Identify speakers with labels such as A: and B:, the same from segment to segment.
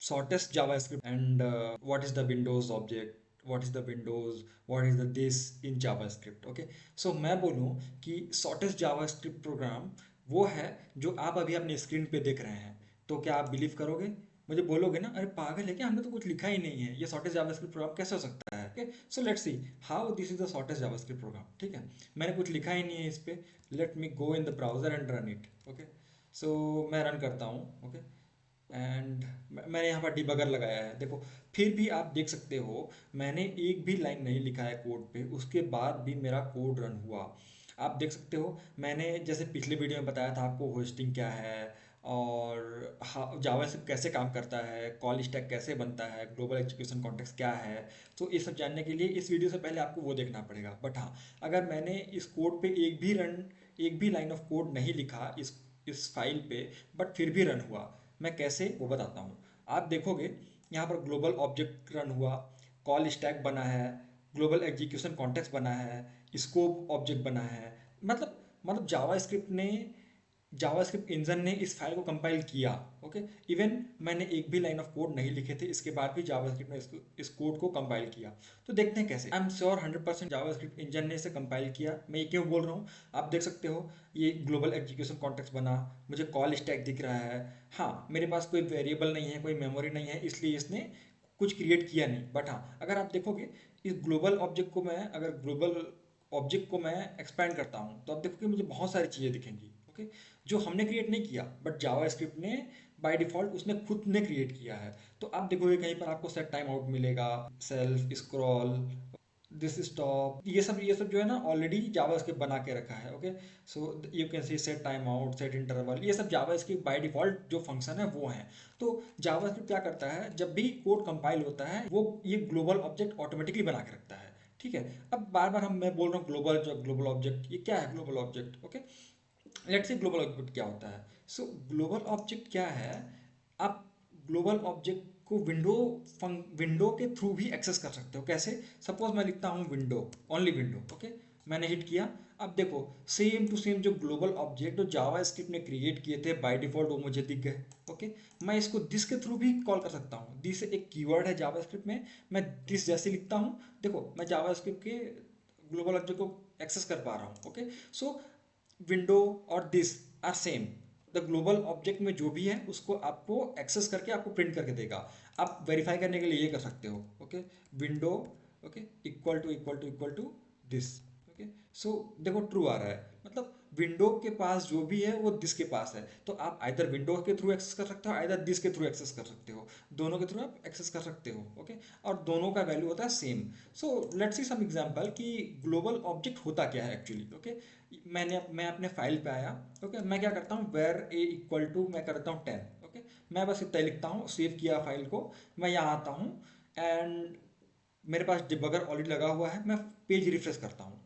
A: shortest JavaScript and what is the Windows object, what is the Windows, what is the this in JavaScript. Okay, so मैं बोलूँ कि shortest JavaScript programme वो है जो आप अभी अपने स्क्रीन पे देख रहे हैं। तो क्या आप बिलीव करोगे? मुझे बोलोगे ना, अरे पागल है क्या, हमने तो कुछ लिखा ही नहीं है, ये शॉर्टेस्ट जावास्क्रिप्ट प्रोग्राम कैसे हो सकता है? Okay, so let's see how this is the shortest JavaScript program. ठीक है, मैंने कुछ लिखा ही नहीं है इस पे। Let me go in the browser and run it. Okay, so मैं रन करता हूँ। ओके, एंड मैंने यहाँ पर डिबगर लगाया है, देखो। फिर भी आप देख सकते हो मैंने एक भी लाइन नहीं लिखा है कोड पे, उसके बाद भी मेरा कोड रन हुआ। आप देख सकते हो मैंने जैसे पिछले वीडियो में बताया था आपको होस्टिंग क्या है, और जावास्क्रिप्ट कैसे काम करता है, कॉल स्टैक कैसे बनता है, ग्लोबल एग्जीक्यूशन कॉन्टेक्स्ट क्या है। तो ये सब जानने के लिए इस वीडियो से पहले आपको वो देखना पड़ेगा। बट हाँ, अगर मैंने इस कोड पे एक भी लाइन ऑफ कोड नहीं लिखा इस फाइल पे, बट फिर भी रन हुआ, मैं कैसे वो बताता हूँ। आप देखोगे यहाँ पर ग्लोबल ऑब्जेक्ट रन हुआ, कॉल स्टैक बना है, ग्लोबल एग्जीक्यूशन कॉन्टेक्स्ट बना है, स्कोप ऑब्जेक्ट बना है। मतलब जावास्क्रिप्ट इंजन ने इस फाइल को कंपाइल किया। ओके, इवन मैंने एक भी लाइन ऑफ कोड नहीं लिखे थे, इसके बाद भी जावास्क्रिप्ट ने इस कोड को कंपाइल किया। तो देखते हैं कैसे। I am sure 100% JavaScript engine ने इसे कंपाइल किया। मैं ये क्यों बोल रहा हूँ, आप देख सकते हो ये ग्लोबल एग्जीक्यूशन कॉन्टेक्स्ट बना, मुझे कॉल स्टैक दिख रहा है। हाँ, मेरे पास कोई वेरिएबल नहीं है, कोई मेमोरी नहीं है, इसलिए इसने कुछ क्रिएट किया नहीं। बट हाँ, अगर आप देखोगे इस ग्लोबल ऑब्जेक्ट को मैं एक्सपैंड करता हूँ, तो आप देखोगे मुझे बहुत सारी चीज़ें दिखेंगी। ओके, जो हमने क्रिएट नहीं किया, बट जावास्क्रिप्ट ने बाय डिफॉल्ट उसने खुद ने क्रिएट किया है। तो आप देखोगे कहीं पर आपको सेट टाइम आउट मिलेगा, सेल्फ स्क्रॉल, दिस स्टॉप, ये सब जो है ना ऑलरेडी जावास्क्रिप्ट बना के रखा है। Okay, so you can see set time out, set interval, ये सब जावास्क्रिप्ट बाय डिफॉल्ट जो फंक्शन है वो है। तो जावास्क्रिप्ट क्या करता है, जब भी कोड कंपाइल होता है वो ये ग्लोबल ऑब्जेक्ट ऑटोमेटिकली बना के रखता है। ठीक है, अब बार बार मैं बोल रहा हूँ ग्लोबल ऑब्जेक्ट, ये क्या है global object? Okay, let's say global object क्या होता है। सो ग्लोबल ऑब्जेक्ट क्या है, आप ग्लोबल ऑब्जेक्ट को विंडो के थ्रू भी एक्सेस कर सकते हो। कैसे? सपोज मैं लिखता हूँ विंडो, ओनली विंडो। ओके, मैंने हिट किया। अब देखो सेम टू सेम जो ग्लोबल ऑब्जेक्ट जो जावा स्क्रिप्ट ने क्रिएट किए थे बाय डिफॉल्ट वो मुझे दिख गए। ओके, मैं इसको दिस के थ्रू भी कॉल कर सकता हूँ। दिस एक कीवर्ड है जावा स्क्रिप्ट में, मैं दिस जैसे लिखता हूँ, देखो मैं जावा स्क्रिप्ट के ग्लोबल ऑब्जेक्ट को एक्सेस कर पा रहा हूँ। ओके, सो विंडो और this are same. The global object में जो भी है उसको आपको एक्सेस करके आपको प्रिंट करके देगा। आप वेरीफाई करने के लिए ये कर सकते हो। Okay, window, okay, equal to this. Okay, so देखो ट्रू आ रहा है, मतलब विंडो के पास जो भी है वो दिस के पास है। तो आप आइदर विंडो के थ्रू एक्सेस कर सकते हो, आइदर दिस के थ्रू एक्सेस कर सकते हो, दोनों के थ्रू आप एक्सेस कर सकते हो। ओके, और दोनों का वैल्यू होता है same. So let's see some example कि ग्लोबल ऑब्जेक्ट होता क्या है एक्चुअली। ओके, मैं अपने फाइल पे आया। ओके, मैं क्या करता हूँ, वेर ए इक्वल टू मैं करता हूँ 10। ओके, मैं बस इतना ही लिखता हूँ, सेव किया फाइल को, मैं यहाँ आता हूँ एंड मेरे पास डिबगर ऑलरेडी लगा हुआ है, मैं पेज रिफ्रेश करता हूँ।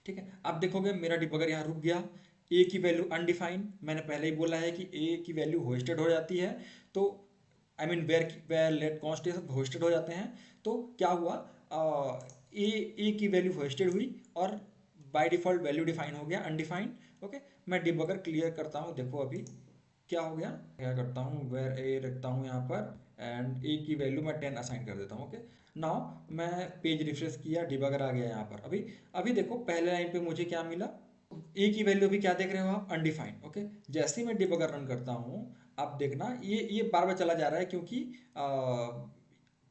A: ठीक है, आप देखोगे मेरा डिबगर यहाँ रुक गया। ए की वैल्यू अनडिफाइंड, मैंने पहले ही बोला है कि ए की वैल्यू होस्टेड हो जाती है। तो I mean where let const ये सब होस्टेड हो जाते हैं। तो क्या हुआ, ए की वैल्यू होस्टेड हुई और बाय डिफॉल्ट वैल्यू डिफाइन हो गया अनडिफाइंड। ओके, मैं डिबगर क्लियर करता हूँ, देखो अभी क्या हो गया। क्या करता हूँ, वेर ए रखता हूँ यहाँ पर एंड ए की वैल्यू मैं 10 असाइन कर देता हूँ। ओके, नाउ मैं पेज रिफ्रेश किया, डिबगर आ गया यहाँ पर। अभी अभी देखो पहले लाइन पे मुझे क्या मिला, ए की वैल्यू भी क्या देख रहे हो आप, अनडिफाइंड। ओके, जैसे ही मैं डिबगर रन करता हूँ, आप देखना ये बार बार चला जा रहा है क्योंकि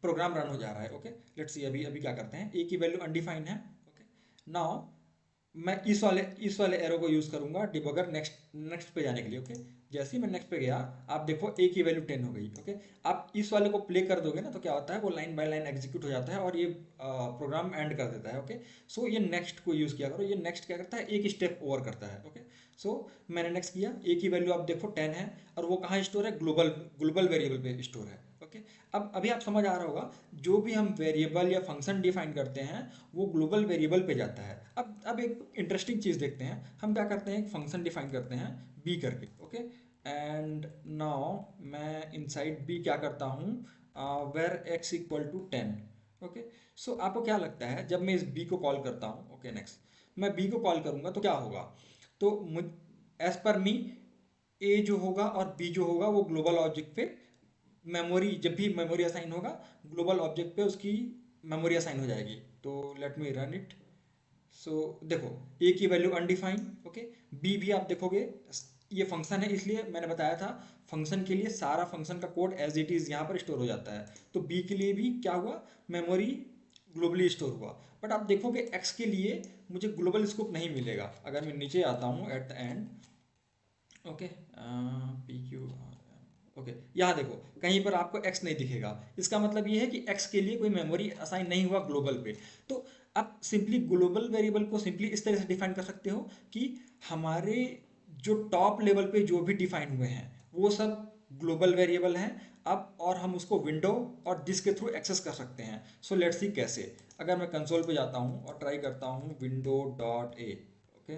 A: प्रोग्राम रन हो जा रहा है। ओके, लेट्स सी अभी अभी क्या करते हैं, ए की वैल्यू अनडिफाइंड है। ओके, नाउ मैं इस वाले एरो को यूज करूंगा डिबगर नेक्स्ट नेक्स्ट पे जाने के लिए। ओके, जैसे ही मैं नेक्स्ट पे गया, आप देखो ए की वैल्यू 10 हो गई। ओके, आप इस वाले को प्ले कर दोगे ना तो क्या होता है, वो लाइन बाय लाइन एग्जीक्यूट हो जाता है और ये प्रोग्राम एंड कर देता है। ओके, सो ये नेक्स्ट को यूज किया करो, ये नेक्स्ट क्या करता है, एक स्टेप ओवर करता है। ओके, सो मैंने नेक्स्ट किया, ए की वैल्यू आप देखो 10 है और वो कहाँ स्टोर है, ग्लोबल ग्लोबल वेरिएबल पे स्टोर है। ओके, अब अभी आप समझ आ रहा होगा, जो भी हम वेरिएबल या फंक्शन डिफाइन करते हैं वो ग्लोबल वेरिएबल पे जाता है। अब एक इंटरेस्टिंग चीज़ देखते हैं, हम क्या करते हैं, एक फंक्शन डिफाइन करते हैं बी करके। ओके, एंड नाउ मैं इनसाइड बी क्या करता हूँ, where X equal to 10। Okay, so आपको क्या लगता है जब मैं इस बी को कॉल करता हूँ, ओके नेक्स्ट, मैं बी को कॉल करूँगा तो क्या होगा, तो मुझ एज पर मी ए जो होगा और बी जो होगा वो ग्लोबल ऑब्जेक्ट पे मेमोरी, जब भी मेमोरी असाइन होगा ग्लोबल ऑब्जेक्ट पे उसकी मेमोरी असाइन हो जाएगी। तो लेट मी रन इट। सो देखो, ए की वैल्यू अनडिफाइंड, ओके। बी भी आप देखोगे, ये फंक्शन है इसलिए मैंने बताया था फंक्शन के लिए सारा फंक्शन का कोड एज इट इज़ यहाँ पर स्टोर हो जाता है। तो बी के लिए भी क्या हुआ, मेमोरी ग्लोबली स्टोर हुआ। बट आप देखोगे एक्स के लिए मुझे ग्लोबल स्कोप नहीं मिलेगा। अगर मैं नीचे आता हूँ at the end, okay, P Q, okay, यहाँ देखो कहीं पर आपको x नहीं दिखेगा। इसका मतलब ये है कि x के लिए कोई मेमोरी असाइन नहीं हुआ ग्लोबल पे। तो आप सिंपली ग्लोबल वेरिएबल को सिंपली इस तरह से डिफाइन कर सकते हो कि हमारे जो टॉप लेवल पे जो भी डिफाइन हुए हैं वो सब ग्लोबल वेरिएबल हैं। अब और हम उसको विंडो और दिस के थ्रू एक्सेस कर सकते हैं। सो लेट्स सी कैसे। अगर मैं कंसोल पे जाता हूँ और ट्राई करता हूँ विंडो डॉट ए, ओके,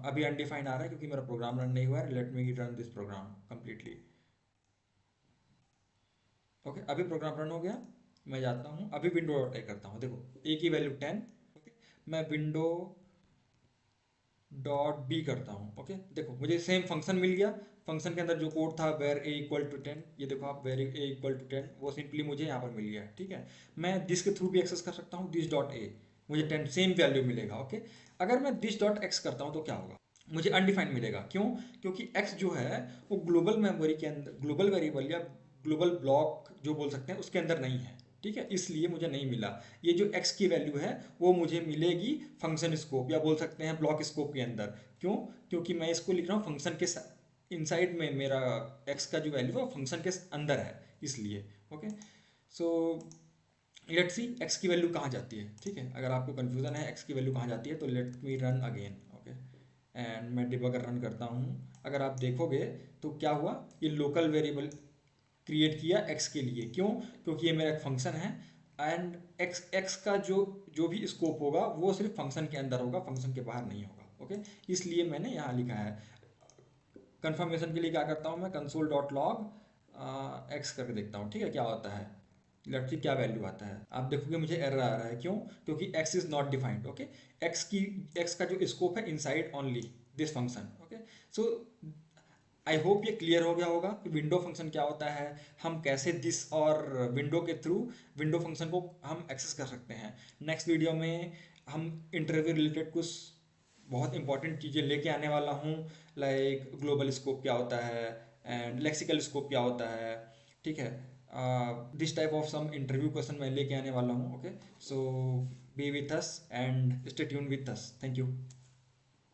A: अभी अनडिफाइंड आ रहा है क्योंकि मेरा प्रोग्राम रन नहीं हुआ है। Let me run this program completely. Okay, अभी प्रोग्राम रन हो गया। मैं जाता हूँ अभी विंडो डॉट ए करता हूँ, देखो ए की वैल्यू 10, ओके। मैं विंडो डॉट बी करता हूँ, ओके। देखो मुझे सेम फंक्शन मिल गया। फंक्शन के अंदर जो कोड था वेर ए इक्वल टू 10, ये देखो आप, वेर ए इक्वल टू 10 वो सिंपली मुझे यहाँ पर मिल गया, ठीक है। मैं दिस के थ्रू भी एक्सेस कर सकता हूँ, दिस डॉट ए, मुझे 10 सेम वैल्यू मिलेगा, ओके। अगर मैं दिस डॉट एक्स करता हूँ तो क्या होगा, मुझे अनडिफाइंड मिलेगा। क्यों? क्योंकि एक्स जो है वो ग्लोबल मेमोरी के अंदर, ग्लोबल वेरिएबल या ग्लोबल ब्लॉक जो बोल सकते हैं उसके अंदर नहीं है, ठीक है, इसलिए मुझे नहीं मिला। ये जो x की वैल्यू है वो मुझे मिलेगी फंक्शन स्कोप या बोल सकते हैं ब्लॉक स्कोप के अंदर। क्यों? क्योंकि मैं इसको लिख रहा हूँ फंक्शन के इनसाइड में, मेरा x का जो वैल्यू है वो फंक्शन के अंदर है, इसलिए, okay. So let's C x की वैल्यू कहाँ जाती है, ठीक है। अगर आपको कन्फ्यूजन है x की वैल्यू कहाँ जाती है तो late me run again, okay. And मैं डिबगर रन करता हूँ। अगर आप देखोगे तो क्या हुआ, ये लोकल वेरिएबल क्रिएट किया x के लिए। क्यों? क्योंकि ये मेरा एक फंक्शन है एंड x का जो जो भी स्कोप होगा वो सिर्फ फंक्शन के अंदर होगा, फंक्शन के बाहर नहीं होगा, ओके। इसलिए मैंने यहाँ लिखा है। कंफर्मेशन के लिए क्या करता हूँ मैं, कंसोल डॉट लॉग एक्स करके देखता हूँ, ठीक है, क्या होता है। लेट्स सी क्या वैल्यू आता है। आप देखोगे मुझे एरर आ रहा है। क्यों? क्योंकि x is not defined, okay. x का जो स्कोप है inside only this function, okay. So I hope ये क्लियर हो गया होगा कि विंडो फंक्शन क्या होता है, हम कैसे दिस और विंडो के थ्रू विंडो फंक्शन को हम एक्सेस कर सकते हैं। नेक्स्ट वीडियो में हम इंटरव्यू रिलेटेड कुछ बहुत इंपॉर्टेंट चीज़ें लेके आने वाला हूँ, लाइक ग्लोबल स्कोप क्या होता है एंड लेक्सिकल स्कोप क्या होता है, ठीक है। This type of some interview question मैं लेके आने वाला हूँ, okay. So be with us and stay tune with us, thank you.